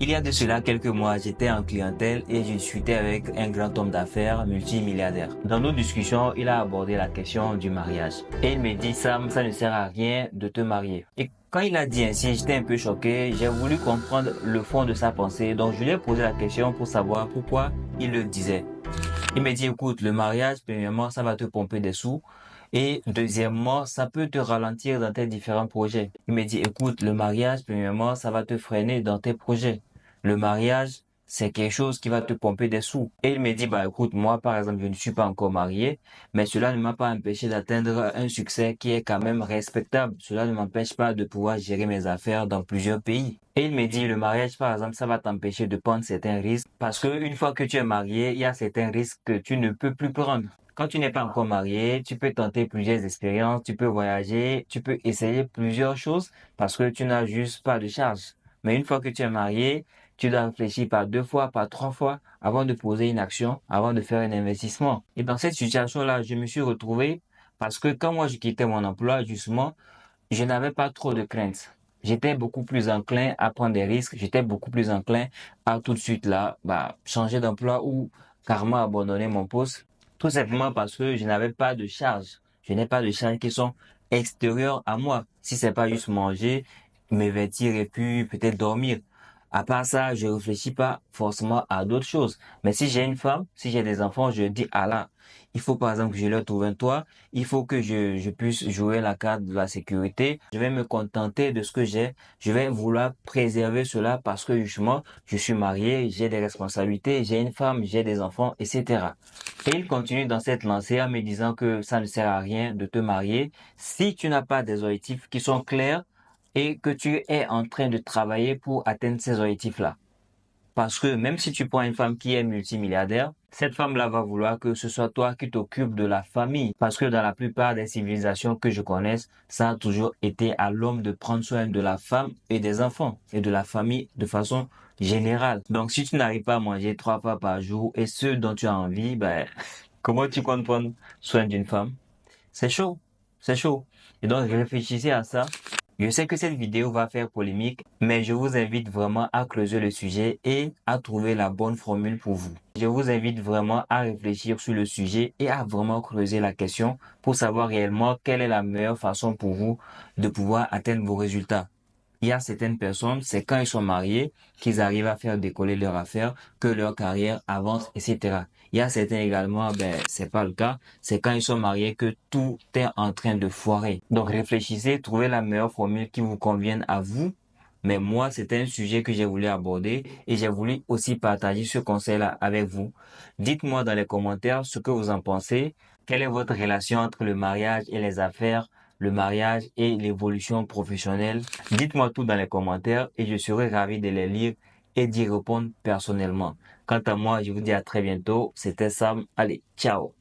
Il y a de cela quelques mois, j'étais en clientèle et je discutais avec un grand homme d'affaires multimilliardaire. Dans nos discussions, il a abordé la question du mariage. Et il me dit, Sam, ça ne sert à rien de te marier. Et quand il a dit ainsi, j'étais un peu choqué. J'ai voulu comprendre le fond de sa pensée. Donc je lui ai posé la question pour savoir pourquoi il le disait. Il m'a dit, écoute, le mariage, premièrement, ça va te pomper des sous. Et deuxièmement, ça peut te ralentir dans tes différents projets. Il m'a dit, écoute, le mariage, premièrement, ça va te freiner dans tes projets. Le mariage, c'est quelque chose qui va te pomper des sous. Et il m'a dit, bah écoute, moi, par exemple, je ne suis pas encore marié, mais cela ne m'a pas empêché d'atteindre un succès qui est quand même respectable. Cela ne m'empêche pas de pouvoir gérer mes affaires dans plusieurs pays. Et il me dit, le mariage, par exemple, ça va t'empêcher de prendre certains risques parce que une fois que tu es marié, il y a certains risques que tu ne peux plus prendre. Quand tu n'es pas encore marié, tu peux tenter plusieurs expériences, tu peux voyager, tu peux essayer plusieurs choses parce que tu n'as juste pas de charge. Mais une fois que tu es marié, tu dois réfléchir par 2 fois, par 3 fois avant de poser une action, avant de faire un investissement. Et dans cette situation-là, je me suis retrouvé parce que quand moi je quittais mon emploi, justement, je n'avais pas trop de craintes. J'étais beaucoup plus enclin à prendre des risques. J'étais beaucoup plus enclin à tout de suite là, changer d'emploi ou carrément abandonner mon poste. Tout simplement parce que je n'avais pas de charges. Je n'ai pas de charges qui sont extérieures à moi. Si c'est pas juste manger, me vêtir et puis peut-être dormir. À part ça, je réfléchis pas forcément à d'autres choses. Mais si j'ai une femme, si j'ai des enfants, je dis, ah là, il faut par exemple que je leur trouve un toit, il faut que je puisse jouer la carte de la sécurité. Je vais me contenter de ce que j'ai. Je vais vouloir préserver cela parce que justement, je suis marié, j'ai des responsabilités, j'ai une femme, j'ai des enfants, etc. Et il continue dans cette lancée en me disant que ça ne sert à rien de te marier si tu n'as pas des objectifs qui sont clairs et que tu es en train de travailler pour atteindre ces objectifs-là. Parce que même si tu prends une femme qui est multimilliardaire, cette femme-là va vouloir que ce soit toi qui t'occupes de la famille. Parce que dans la plupart des civilisations que je connaisse, ça a toujours été à l'homme de prendre soin de la femme et des enfants et de la famille de façon générale. Donc si tu n'arrives pas à manger 3 fois par jour et ce dont tu as envie, comment tu comptes prendre soin d'une femme? C'est chaud, c'est chaud. Et donc réfléchissez à ça. Je sais que cette vidéo va faire polémique, mais je vous invite vraiment à creuser le sujet et à trouver la bonne formule pour vous. Je vous invite vraiment à réfléchir sur le sujet et à vraiment creuser la question pour savoir réellement quelle est la meilleure façon pour vous de pouvoir atteindre vos résultats. Il y a certaines personnes, c'est quand ils sont mariés qu'ils arrivent à faire décoller leur affaire, que leur carrière avance, etc. Il y a certains également, c'est pas le cas. C'est quand ils sont mariés que tout est en train de foirer. Donc réfléchissez, trouvez la meilleure formule qui vous convienne à vous. Mais moi, c'était un sujet que j'ai voulu aborder et j'ai voulu aussi partager ce conseil-là avec vous. Dites-moi dans les commentaires ce que vous en pensez. Quelle est votre relation entre le mariage et les affaires, le mariage et l'évolution professionnelle? Dites-moi tout dans les commentaires et je serai ravi de les lire et d'y répondre personnellement. Quant à moi, je vous dis à très bientôt. C'était Sam. Allez, ciao!